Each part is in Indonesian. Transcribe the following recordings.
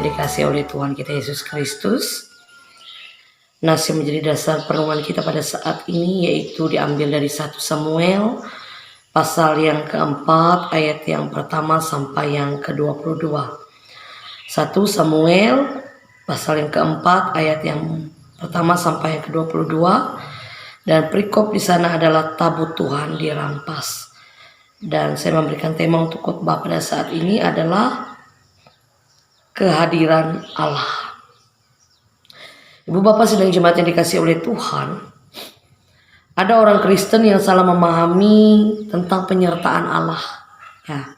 yang dikasihi oleh Tuhan kita Yesus Kristus. Nas yang menjadi dasar perenungan kita pada saat ini yaitu diambil dari 1 Samuel pasal yang keempat ayat yang pertama sampai yang ke-22. 1 Samuel pasal yang keempat ayat yang pertama sampai yang ke-22, dan perikop di sana adalah tabut Tuhan dirampas. Dan saya memberikan tema untuk khotbah pada saat ini adalah kehadiran Allah. Ibu bapak sedang jemaat yang dikasihi oleh Tuhan, ada orang Kristen yang salah memahami tentang penyertaan Allah. Ya,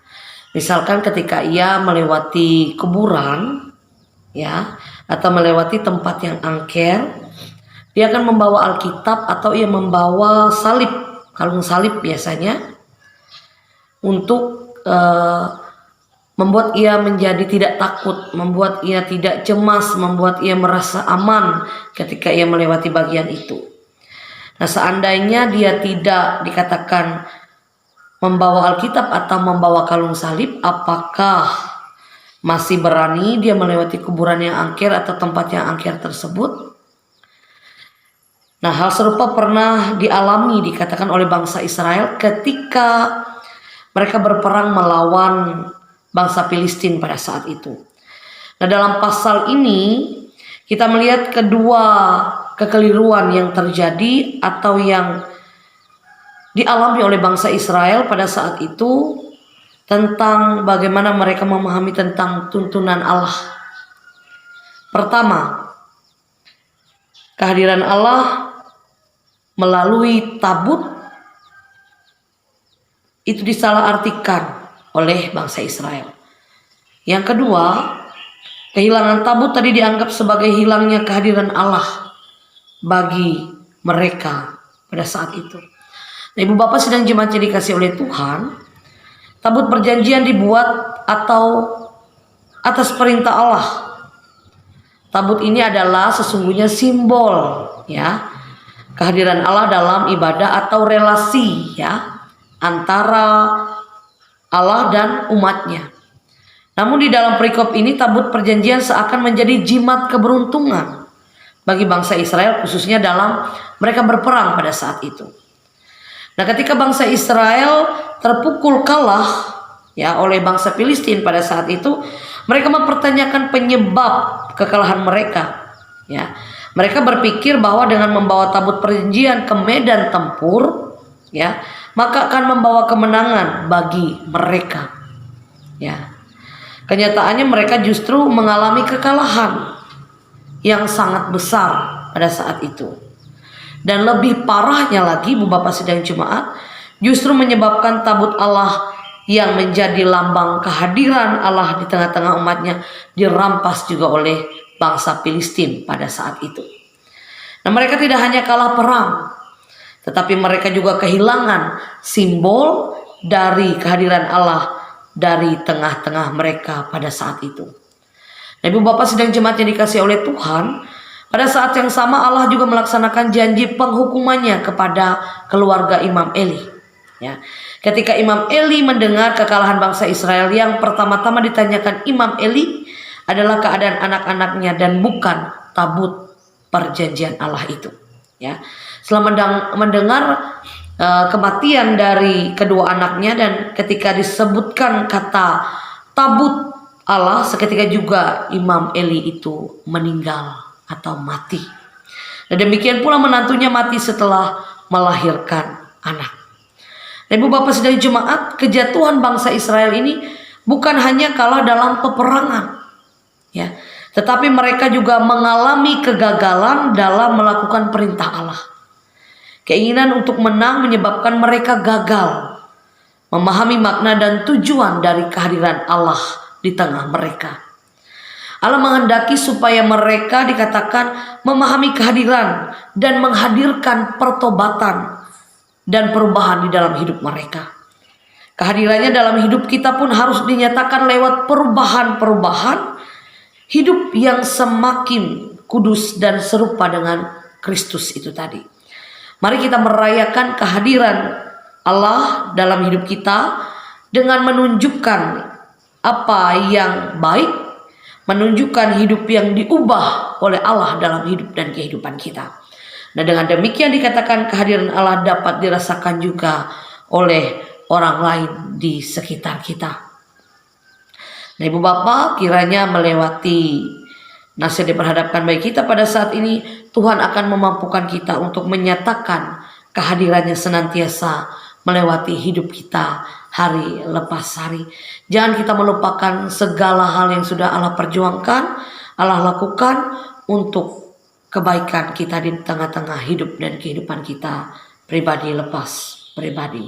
misalkan ketika ia melewati kuburan, ya, atau melewati tempat yang angker, dia akan membawa Alkitab atau ia membawa salib, kalung salib biasanya, untuk membuat ia menjadi tidak takut, membuat ia tidak cemas, membuat ia merasa aman ketika ia melewati bagian itu. Nah, seandainya dia tidak dikatakan membawa Alkitab atau membawa kalung salib, apakah masih berani dia melewati kuburan yang angker atau tempat yang angker tersebut? Nah, hal serupa pernah dialami dikatakan oleh bangsa Israel ketika mereka berperang melawan bangsa Filistin pada saat itu. Nah, dalam pasal ini kita melihat kedua kekeliruan yang terjadi atau yang dialami oleh bangsa Israel pada saat itu tentang bagaimana mereka memahami tentang tuntunan Allah. Pertama, kehadiran Allah melalui tabut itu disalahartikan oleh bangsa Israel. Yang kedua, kehilangan tabut tadi dianggap sebagai hilangnya kehadiran Allah bagi mereka pada saat itu. Nah, ibu bapak sedang jemaat yang dikasihi oleh Tuhan, tabut perjanjian dibuat atau atas perintah Allah. Tabut ini adalah sesungguhnya simbol, ya, kehadiran Allah dalam ibadah atau relasi, ya, antara Allah dan umatnya. Namun di dalam perikop ini tabut perjanjian seakan menjadi jimat keberuntungan bagi bangsa Israel, khususnya dalam mereka berperang pada saat itu. Nah, ketika bangsa Israel terpukul kalah, ya, oleh bangsa Filistin pada saat itu, mereka mempertanyakan penyebab kekalahan mereka. Ya, mereka berpikir bahwa dengan membawa tabut perjanjian ke medan tempur, ya, maka akan membawa kemenangan bagi mereka. Ya, kenyataannya mereka justru mengalami kekalahan yang sangat besar pada saat itu. Dan lebih parahnya lagi, ibu bapak sidang jemaat, justru menyebabkan tabut Allah yang menjadi lambang kehadiran Allah di tengah-tengah umatnya dirampas juga oleh bangsa Filistin pada saat itu. Nah, mereka tidak hanya kalah perang, tetapi mereka juga kehilangan simbol dari kehadiran Allah dari tengah-tengah mereka pada saat itu. Nah, ibu bapak sedang jemaat yang dikasihi oleh Tuhan, pada saat yang sama Allah juga melaksanakan janji penghukumannya kepada keluarga Imam Eli. Ya, ketika Imam Eli mendengar kekalahan bangsa Israel, yang pertama-tama ditanyakan Imam Eli adalah keadaan anak-anaknya dan bukan tabut perjanjian Allah itu. Ya, setelah mendengar kematian dari kedua anaknya dan ketika disebutkan kata tabut Allah, seketika juga Imam Eli itu meninggal atau mati. Dan demikian pula menantunya mati setelah melahirkan anak. Nah, ibu bapak sedang jemaat, kejatuhan bangsa Israel ini bukan hanya kalah dalam peperangan, ya, tetapi mereka juga mengalami kegagalan dalam melakukan perintah Allah. Keinginan untuk menang menyebabkan mereka gagal memahami makna dan tujuan dari kehadiran Allah di tengah mereka. Allah menghendaki supaya mereka dikatakan memahami kehadiran dan menghadirkan pertobatan dan perubahan di dalam hidup mereka. Kehadirannya dalam hidup kita pun harus dinyatakan lewat perubahan-perubahan hidup yang semakin kudus dan serupa dengan Kristus itu tadi. Mari kita merayakan kehadiran Allah dalam hidup kita dengan menunjukkan apa yang baik, menunjukkan hidup yang diubah oleh Allah dalam hidup dan kehidupan kita. Nah, dengan demikian dikatakan kehadiran Allah dapat dirasakan juga oleh orang lain di sekitar kita. Nah, Ibu Bapak, kiranya melewati nasihat diperhadapkan bagi kita pada saat ini, Tuhan akan memampukan kita untuk menyatakan kehadirannya senantiasa melewati hidup kita hari lepas hari. Jangan kita melupakan segala hal yang sudah Allah perjuangkan, Allah lakukan untuk kebaikan kita di tengah-tengah hidup dan kehidupan kita pribadi lepas pribadi.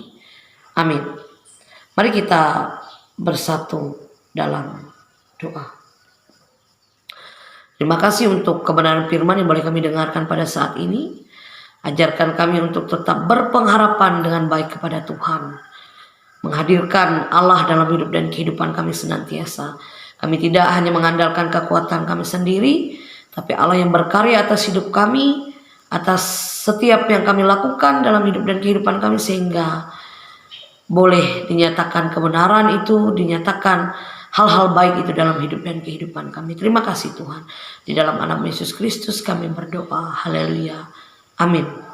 Amin. Mari kita bersatu dalam doa. Terima kasih untuk kebenaran firman yang boleh kami dengarkan pada saat ini. Ajarkan kami untuk tetap berpengharapan dengan baik kepada Tuhan, menghadirkan Allah dalam hidup dan kehidupan kami senantiasa. Kami tidak hanya mengandalkan kekuatan kami sendiri, tapi Allah yang berkarya atas hidup kami, atas setiap yang kami lakukan dalam hidup dan kehidupan kami, sehingga boleh dinyatakan kebenaran itu, dinyatakan hal-hal baik itu dalam hidup dan kehidupan kami. Terima kasih Tuhan. Di dalam nama Yesus Kristus kami berdoa. Haleluya. Amin.